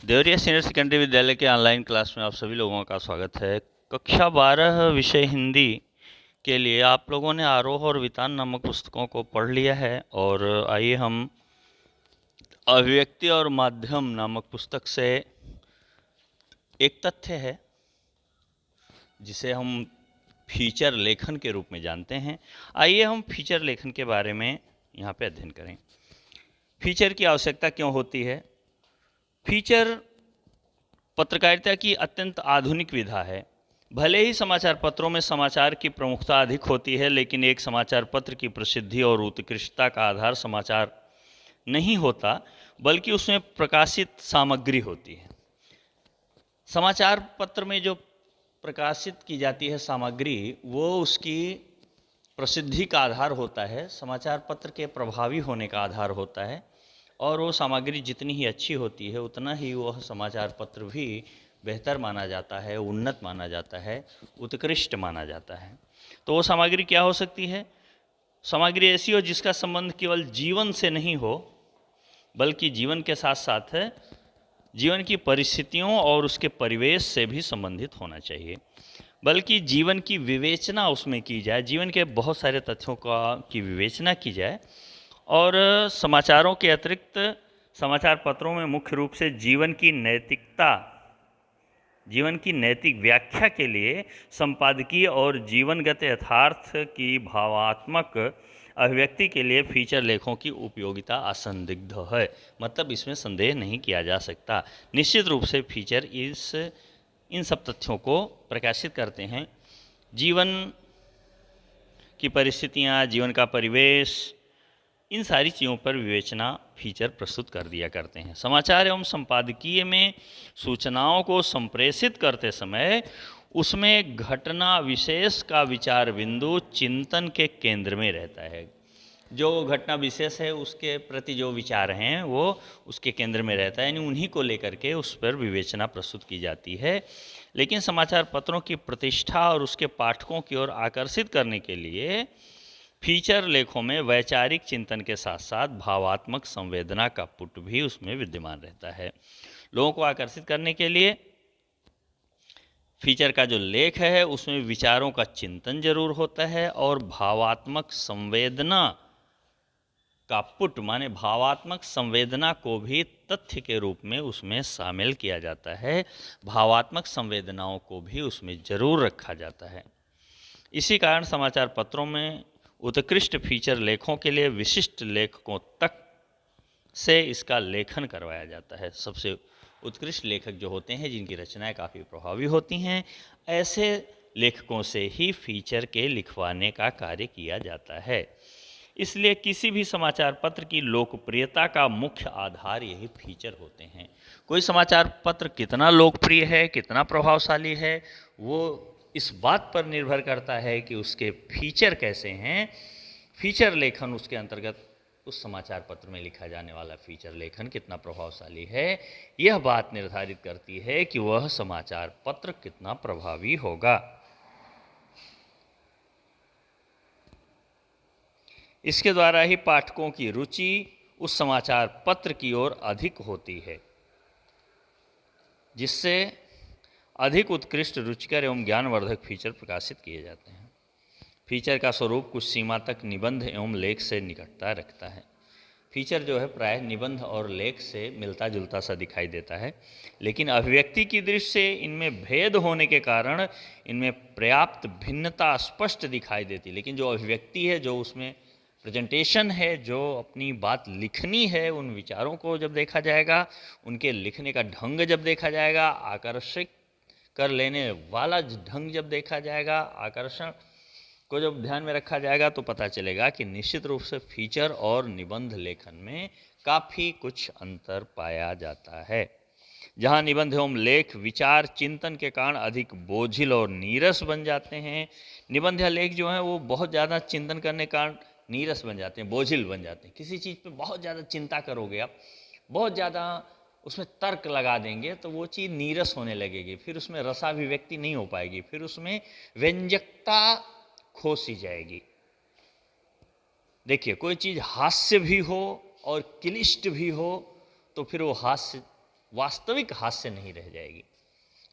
Deoria senior secondary विद्यालय के online class में आप सभी लोगों का स्वागत है। कक्षा 12 विषय हिंदी के लिए आप लोगों ने आरोह और वितान नामक पुस्तकों को पढ़ लिया है और आइए हम अभिव्यक्ति और माध्यम नामक पुस्तक से एक तथ्य है जिसे हम फीचर लेखन के रूप में जानते हैं। आइए हम फीचर लेखन के बारे में यहाँ पे अध्ययन करें। फीचर की आवश्यकता क्यों होती है? फीचर पत्रकारिता की अत्यंत आधुनिक विधा है। भले ही समाचार पत्रों में समाचार की प्रमुखता अधिक होती है, लेकिन एक समाचार पत्र की प्रसिद्धि और उत्कृष्टता का आधार समाचार नहीं होता, बल्कि उसमें प्रकाशित सामग्री होती है। समाचार पत्र में जो प्रकाशित की जाती है सामग्री, वो उसकी प्रसिद्धि का आधार होता है, समाचार पत्र के प्रभावी होने का आधार होता है। और वो सामग्री जितनी ही अच्छी होती है, उतना ही वह समाचार पत्र भी बेहतर माना जाता है, उन्नत माना जाता है, उत्कृष्ट माना जाता है। तो वो सामग्री क्या हो सकती है? सामग्री ऐसी हो जिसका संबंध केवल जीवन से नहीं हो, बल्कि जीवन के साथ साथ जीवन की परिस्थितियों और उसके परिवेश से भी संबंधित होना चाहिए, बल्कि जीवन की विवेचना उसमें की जाए, जीवन के बहुत सारे तथ्यों की विवेचना की जाए। और समाचारों के अतिरिक्त समाचार पत्रों में मुख्य रूप से जीवन की नैतिकता, जीवन की नैतिक व्याख्या के लिए संपादकीय और जीवनगत यथार्थ की भावात्मक अभिव्यक्ति के लिए फीचर लेखों की उपयोगिता असंदिग्ध है। मतलब इसमें संदेह नहीं किया जा सकता। निश्चित रूप से फीचर इन सब तथ्यों को प्रकाशित करते हैं। जीवन की परिस्थितियाँ, जीवन का परिवेश, इन सारी चीज़ों पर विवेचना फीचर प्रस्तुत कर दिया करते हैं। समाचार एवं संपादकीय में सूचनाओं को संप्रेषित करते समय उसमें घटना विशेष का विचार बिंदु चिंतन के केंद्र में रहता है। जो घटना विशेष है उसके प्रति जो विचार हैं वो उसके केंद्र में रहता है, यानी उन्हीं को लेकर के उस पर विवेचना प्रस्तुत की जाती है। लेकिन समाचार पत्रों की प्रतिष्ठा और उसके पाठकों की ओर आकर्षित करने के लिए फीचर लेखों में वैचारिक चिंतन के साथ साथ भावात्मक संवेदना का पुट भी उसमें विद्यमान रहता है। लोगों को आकर्षित करने के लिए फीचर का जो लेख है उसमें विचारों का चिंतन जरूर होता है, और भावात्मक संवेदना का पुट माने भावात्मक संवेदना को भी तथ्य के रूप में उसमें शामिल किया जाता है। भावात्मक संवेदनाओं को भी उसमें जरूर रखा जाता है। इसी कारण समाचार पत्रों में उत्कृष्ट फीचर लेखों के लिए विशिष्ट लेखकों तक से इसका लेखन करवाया जाता है। सबसे उत्कृष्ट लेखक जो होते हैं, जिनकी रचनाएं काफ़ी प्रभावी होती हैं, ऐसे लेखकों से ही फीचर के लिखवाने का कार्य किया जाता है। इसलिए किसी भी समाचार पत्र की लोकप्रियता का मुख्य आधार यही फीचर होते हैं। कोई समाचार पत्र कितना लोकप्रिय है, कितना प्रभावशाली है, वो इस बात पर निर्भर करता है कि उसके फीचर कैसे हैं। फीचर लेखन उसके अंतर्गत उस समाचार पत्र में लिखा जाने वाला फीचर लेखन कितना प्रभावशाली है, यह बात निर्धारित करती है कि वह समाचार पत्र कितना प्रभावी होगा। इसके द्वारा ही पाठकों की रुचि उस समाचार पत्र की ओर अधिक होती है, जिससे अधिक उत्कृष्ट, रुचिकर एवं ज्ञानवर्धक फीचर प्रकाशित किए जाते हैं। फीचर का स्वरूप कुछ सीमा तक निबंध एवं लेख से निकटता रखता है। फीचर जो है प्राय निबंध और लेख से मिलता जुलता सा दिखाई देता है, लेकिन अभिव्यक्ति की दृष्टि से इनमें भेद होने के कारण इनमें पर्याप्त भिन्नता स्पष्ट दिखाई देती है। लेकिन जो अभिव्यक्ति है, जो उसमें प्रेजेंटेशन है, जो अपनी बात लिखनी है, उन विचारों को जब देखा जाएगा, उनके लिखने का ढंग जब देखा जाएगा, आकर्षित कर लेने वाला ढंग जब देखा जाएगा, आकर्षण को जब ध्यान में रखा जाएगा, तो पता चलेगा कि निश्चित रूप से फीचर और निबंध लेखन में काफ़ी कुछ अंतर पाया जाता है। जहाँ निबंध एवं लेख विचार चिंतन के कारण अधिक बोझिल और नीरस बन जाते हैं, निबंध या लेख जो हैं वो बहुत ज़्यादा चिंतन करने के कारण नीरस बन जाते हैं, बोझिल बन जाते हैं। किसी चीज़ पे बहुत ज़्यादा चिंता करोगे आप, बहुत ज़्यादा उसमें तर्क लगा देंगे, तो वो चीज़ नीरस होने लगेगी, फिर उसमें रसाभिव्यक्ति नहीं हो पाएगी, फिर उसमें व्यंजकता खो सी जाएगी। देखिए, कोई चीज़ हास्य भी हो और क्लिष्ट भी हो, तो फिर वो हास्य वास्तविक हास्य नहीं रह जाएगी।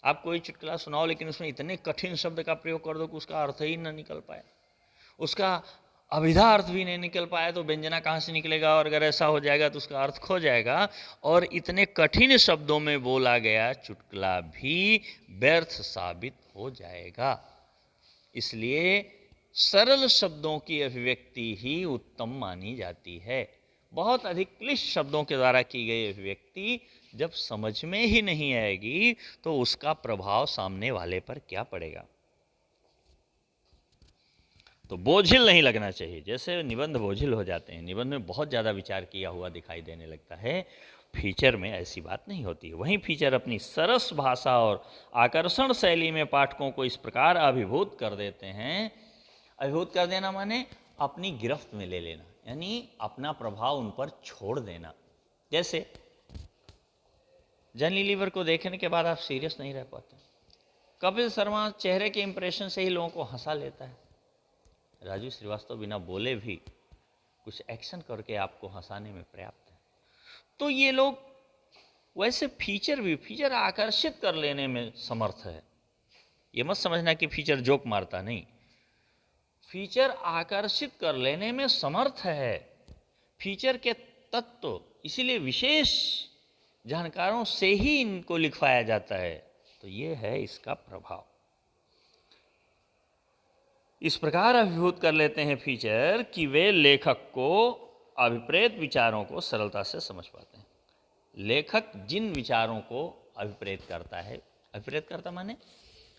आप कोई चुटकुला सुनाओ लेकिन उसमें इतने कठिन शब्द का प्रयोग कर दो कि उसका अर्थ ही ना निकल पाए, उसका अभिधा अर्थ भी नहीं निकल पाए तो व्यंजना कहाँ से निकलेगा, और अगर ऐसा हो जाएगा तो उसका अर्थ खो जाएगा। और इतने कठिन शब्दों में बोला गया चुटकुला भी व्यर्थ साबित हो जाएगा। इसलिए सरल शब्दों की अभिव्यक्ति ही उत्तम मानी जाती है। बहुत अधिक क्लिष्ट शब्दों के द्वारा की गई अभिव्यक्ति जब समझ में ही नहीं आएगी तो उसका प्रभाव सामने वाले पर क्या पड़ेगा। तो बोझिल नहीं लगना चाहिए, जैसे निबंध बोझिल हो जाते हैं, निबंध में बहुत ज़्यादा विचार किया हुआ दिखाई देने लगता है। फीचर में ऐसी बात नहीं होती है। वहीं फीचर अपनी सरस भाषा और आकर्षण शैली में पाठकों को इस प्रकार अभिभूत कर देते हैं। अभिभूत कर देना माने अपनी गिरफ्त में ले लेना, यानी अपना प्रभाव उन पर छोड़ देना। जैसे जॉनी लीवर को देखने के बाद आप सीरियस नहीं रह पाते। कपिल शर्मा चेहरे के इंप्रेशन से ही लोगों को हंसा लेता है। राजू श्रीवास्तव बिना बोले भी कुछ एक्शन करके आपको हंसाने में पर्याप्त है। तो ये लोग वैसे फीचर आकर्षित कर लेने में समर्थ है। ये मत समझना कि फीचर जोक मारता, नहीं, फीचर आकर्षित कर लेने में समर्थ है। फीचर के तत्व इसीलिए विशेष जानकारों से ही इनको लिखवाया जाता है। तो ये है इसका प्रभाव। इस प्रकार अभिभूत कर लेते हैं फीचर कि वे लेखक को अभिप्रेत विचारों को सरलता से समझ पाते हैं। लेखक जिन विचारों को अभिप्रेत करता है, अभिप्रेत करता माने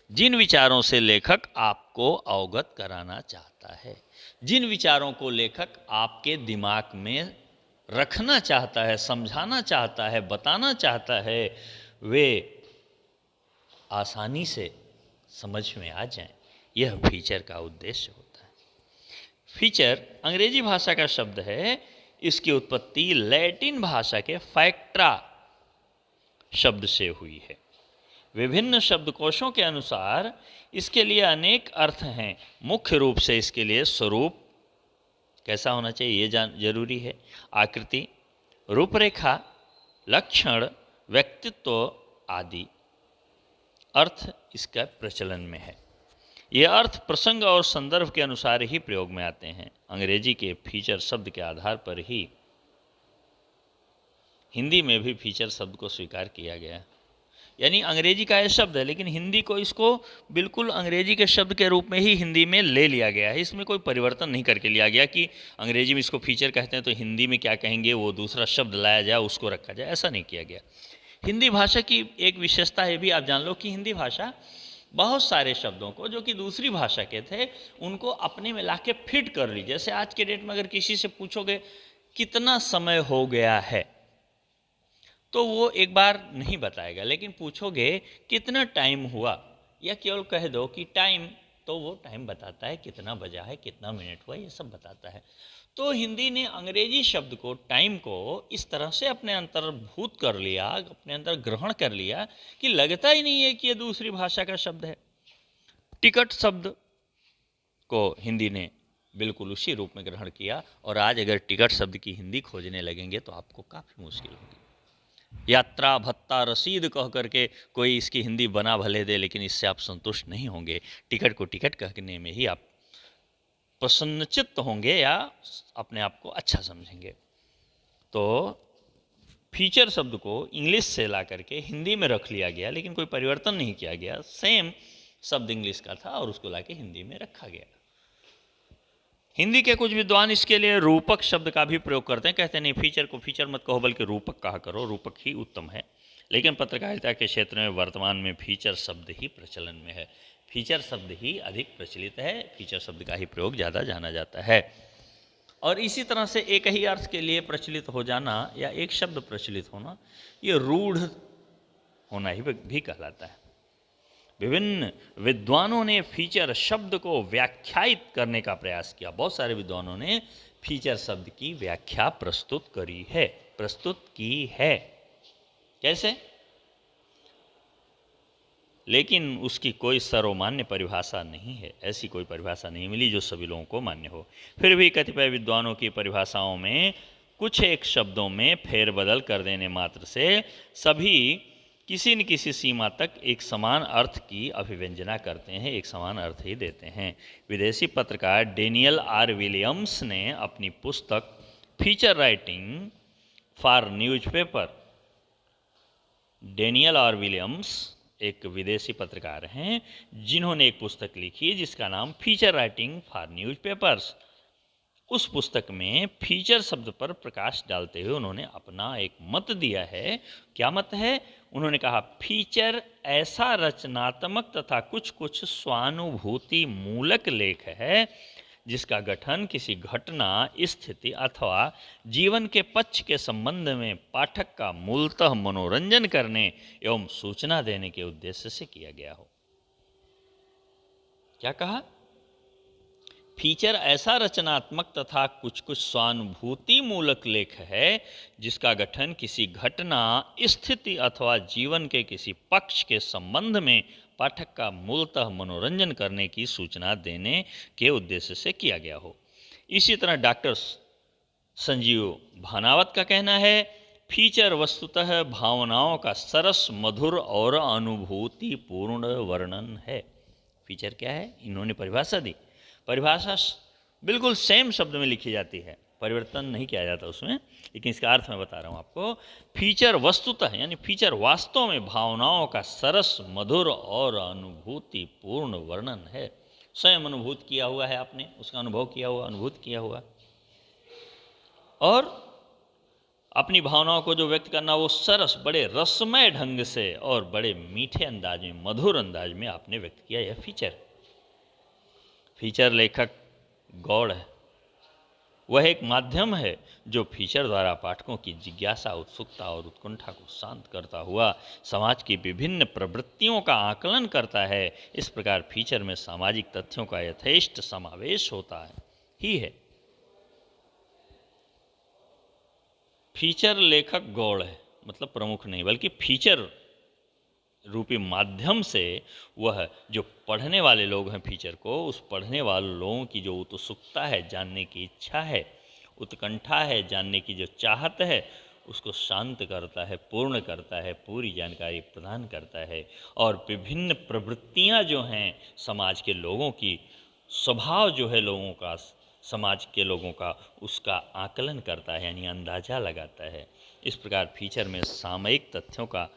जिन विचारों से लेखक आपको अवगत कराना चाहता है, जिन विचारों को लेखक आपके दिमाग में रखना चाहता है, समझाना चाहता है, बताना चाहता है, वे आसानी से समझ में आ जाएं, यह फीचर का उद्देश्य होता है। फीचर अंग्रेजी भाषा का शब्द है। इसकी उत्पत्ति लैटिन भाषा के फैक्ट्रा शब्द से हुई है। विभिन्न शब्दकोशों के अनुसार इसके लिए अनेक अर्थ हैं। मुख्य रूप से इसके लिए स्वरूप कैसा होना चाहिए ये जरूरी है, आकृति, रूपरेखा, लक्षण, व्यक्तित्व आदि अर्थ इसका प्रचलन में है। ये अर्थ प्रसंग और संदर्भ के अनुसार ही प्रयोग में आते हैं। अंग्रेजी के फीचर शब्द के आधार पर ही हिंदी में भी फीचर शब्द को स्वीकार किया गया। यानी अंग्रेजी का यह शब्द है लेकिन हिंदी को इसको बिल्कुल अंग्रेजी के शब्द के रूप में ही हिंदी में ले लिया गया है। इसमें कोई परिवर्तन नहीं करके लिया गया कि अंग्रेजी में इसको फीचर कहते हैं तो हिंदी में क्या कहेंगे वो दूसरा शब्द लाया जाए उसको रखा जाए, ऐसा नहीं किया गया। हिंदी भाषा की एक विशेषता है भी आप जान लो कि हिंदी भाषा बहुत सारे शब्दों को जो कि दूसरी भाषा के थे उनको अपने में लाके फिट कर ली। जैसे आज के डेट में अगर किसी से पूछोगे कितना समय हो गया है तो वो एक बार नहीं बताएगा, लेकिन पूछोगे कितना टाइम हुआ या केवल कह दो कि टाइम, तो वो टाइम बताता है, कितना बजा है, कितना मिनट हुआ, ये सब बताता है। तो हिंदी ने अंग्रेजी शब्द को, टाइम को इस तरह से अपने अंतर्भूत कर लिया, अपने अंदर ग्रहण कर लिया कि लगता ही नहीं है कि ये दूसरी भाषा का शब्द है। टिकट शब्द को हिंदी ने बिल्कुल उसी रूप में ग्रहण किया और आज अगर टिकट शब्द की हिंदी खोजने लगेंगे तो आपको काफ़ी मुश्किल होगी। यात्रा भत्ता रसीद कह करके कोई इसकी हिंदी बना भले दे लेकिन इससे आप संतुष्ट नहीं होंगे। टिकट को टिकट कहने में ही आप प्रसन्नचित्त होंगे या अपने आप को अच्छा समझेंगे। तो फीचर शब्द को इंग्लिश से ला करके हिंदी में रख लिया गया लेकिन कोई परिवर्तन नहीं किया गया। सेम शब्द इंग्लिश का था और उसको लाके हिंदी में रखा गया। हिंदी के कुछ विद्वान इसके लिए रूपक शब्द का भी प्रयोग करते हैं। कहते हैं नहीं, फीचर को फीचर मत कहो बल्कि रूपक कहा करो, रूपक ही उत्तम है। लेकिन पत्रकारिता के क्षेत्र में वर्तमान में फीचर शब्द ही प्रचलन में है। फीचर शब्द ही अधिक प्रचलित है, फीचर शब्द का ही प्रयोग ज़्यादा जाना जाता है। और इसी तरह से एक ही अर्थ के लिए प्रचलित हो जाना या एक शब्द प्रचलित होना, ये रूढ़ होना ही भी कहलाता है। विभिन्न विद्वानों ने फीचर शब्द को व्याख्यायित करने का प्रयास किया। बहुत सारे विद्वानों ने फीचर शब्द की व्याख्या प्रस्तुत की है। कैसे? लेकिन उसकी कोई सर्वमान्य परिभाषा नहीं है। ऐसी कोई परिभाषा नहीं मिली जो सभी लोगों को मान्य हो। फिर भी कतिपय विद्वानों की परिभाषाओं में कुछ एक शब्दों में फेरबदल कर देने मात्र से सभी किसी न किसी सीमा तक एक समान अर्थ की अभिव्यंजना करते हैं, एक समान अर्थ ही देते हैं। विदेशी पत्रकार डेनियल आर विलियम्स ने अपनी पुस्तक feature writing for newspaper, Daniel are Williams एक विदेशी पत्रकार हैं जिन्होंने एक पुस्तक लिखी जिसका नाम फीचर राइटिंग फॉर न्यूज़पेपर्स। उस पुस्तक में फीचर शब्द पर प्रकाश डालते हुए उन्होंने अपना एक मत दिया है। क्या मत है? उन्होंने कहा फीचर ऐसा रचनात्मक तथा कुछ कुछ स्वानुभूति मूलक लेख है जिसका गठन किसी घटना, स्थिति अथवा जीवन के पक्ष के संबंध में पाठक का मूलतः मनोरंजन करने एवं सूचना देने के उद्देश्य से किया गया हो। क्या कहा? फीचर ऐसा रचनात्मक तथा कुछ कुछ स्वानुभूति मूलक लेख है जिसका गठन किसी घटना, स्थिति अथवा जीवन के किसी पक्ष के संबंध में पाठक का मूलतः मनोरंजन करने की सूचना देने के उद्देश्य से किया गया हो। इसी तरह डॉक्टर संजीव भानावत का कहना है फीचर वस्तुतः भावनाओं का सरस, मधुर और अनुभूतिपूर्ण वर्णन है। फीचर क्या है? इन्होंने परिभाषा दी। परिभाषा बिल्कुल सेम शब्द में लिखी जाती है, परिवर्तन नहीं किया जाता उसमें, लेकिन इसका अर्थ मैं बता रहा हूँ आपको। फीचर वस्तुतः यानी फीचर वास्तव में भावनाओं का सरस, मधुर और अनुभूतिपूर्ण वर्णन है। स्वयं अनुभूत किया हुआ है आपने, उसका अनुभव किया हुआ, अनुभूत किया हुआ, और अपनी भावनाओं को जो व्यक्त करना वो सरस, बड़े रसमय ढंग से और बड़े मीठे अंदाज में, मधुर अंदाज में आपने व्यक्त किया। यह फीचर। फीचर लेखक गौड़ है, वह एक माध्यम है जो फीचर द्वारा पाठकों की जिज्ञासा, उत्सुकता और उत्कंठा को शांत करता हुआ समाज की विभिन्न प्रवृत्तियों का आकलन करता है। इस प्रकार फीचर में सामाजिक तथ्यों का यथेष्ट समावेश होता है। फीचर लेखक गौड़ है, मतलब प्रमुख नहीं, बल्कि फीचर रूपी माध्यम से वह जो पढ़ने वाले लोग हैं फीचर को, उस पढ़ने वाले लोगों की जो उत्सुकता है, जानने की इच्छा है, उत्कंठा है, जानने की जो चाहत है, उसको शांत करता है, पूर्ण करता है, पूरी जानकारी प्रदान करता है। और विभिन्न प्रवृत्तियां जो हैं समाज के लोगों की, स्वभाव जो है लोगों का, समाज के लोगों का, उसका आकलन करता है, यानी अंदाज़ा लगाता है। इस प्रकार फीचर में सामयिक तथ्यों का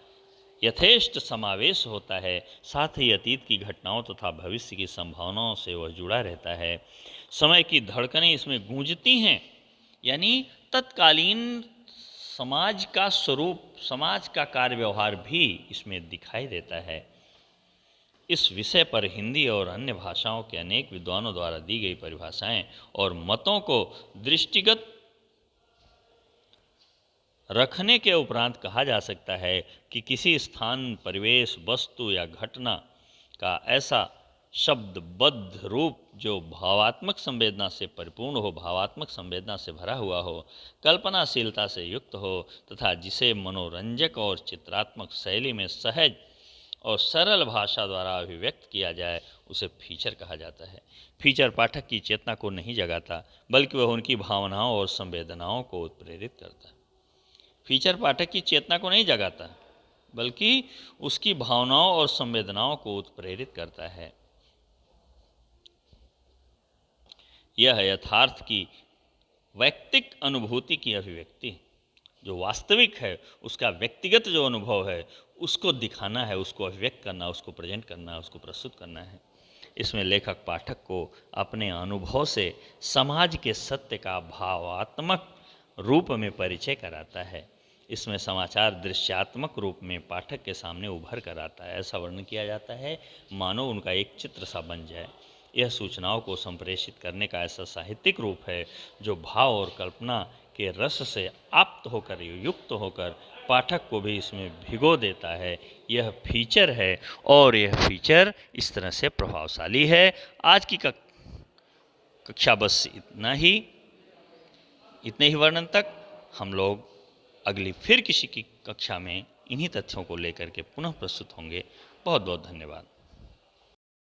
यथेष्ट समावेश होता है, साथ ही अतीत की घटनाओं तथा भविष्य की संभावनाओं से वह जुड़ा रहता है। समय की धड़कनें इसमें गूंजती हैं, यानी तत्कालीन समाज का स्वरूप, समाज का कार्य व्यवहार भी इसमें दिखाई देता है। इस विषय पर हिंदी और अन्य भाषाओं के अनेक विद्वानों द्वारा दी गई परिभाषाएं और मतों को दृष्टिगत रखने के उपरांत कहा जा सकता है कि किसी स्थान, परिवेश, वस्तु या घटना का ऐसा शब्दबद्ध रूप जो भावात्मक संवेदना से परिपूर्ण हो, भावात्मक संवेदना से भरा हुआ हो, कल्पनाशीलता से युक्त हो तथा जिसे मनोरंजक और चित्रात्मक शैली में सहज और सरल भाषा द्वारा अभिव्यक्त किया जाए, उसे फीचर कहा जाता है। फीचर पाठक की चेतना को नहीं जगाता, बल्कि वह उनकी भावनाओं और संवेदनाओं को उत्प्रेरित करता है। फीचर पाठक की चेतना को नहीं जगाता, बल्कि उसकी भावनाओं और संवेदनाओं को उत्प्रेरित करता है। यह यथार्थ की वैयक्तिक अनुभूति की अभिव्यक्ति, जो वास्तविक है उसका व्यक्तिगत जो अनुभव है उसको दिखाना है, उसको अभिव्यक्त करना, उसको प्रेजेंट करना है, उसको प्रस्तुत करना है। इसमें लेखक पाठक को अपने अनुभव से समाज के सत्य का भावात्मक रूप में परिचय कराता है। इसमें समाचार दृश्यात्मक रूप में पाठक के सामने उभर कर आता है। ऐसा वर्णन किया जाता है मानो उनका एक चित्र सा बन जाए। यह सूचनाओं को संप्रेषित करने का ऐसा साहित्यिक रूप है जो भाव और कल्पना के रस से आप्त होकर, युक्त होकर पाठक को भी इसमें भिगो देता है। यह फीचर है और यह फीचर इस तरह से प्रभावशाली है। आज की कक्षा बस इतने ही वर्णन तक। हम लोग अगली फिर किसी की कक्षा में इन्हीं तथ्यों को लेकर के पुनः प्रस्तुत होंगे। बहुत बहुत धन्यवाद।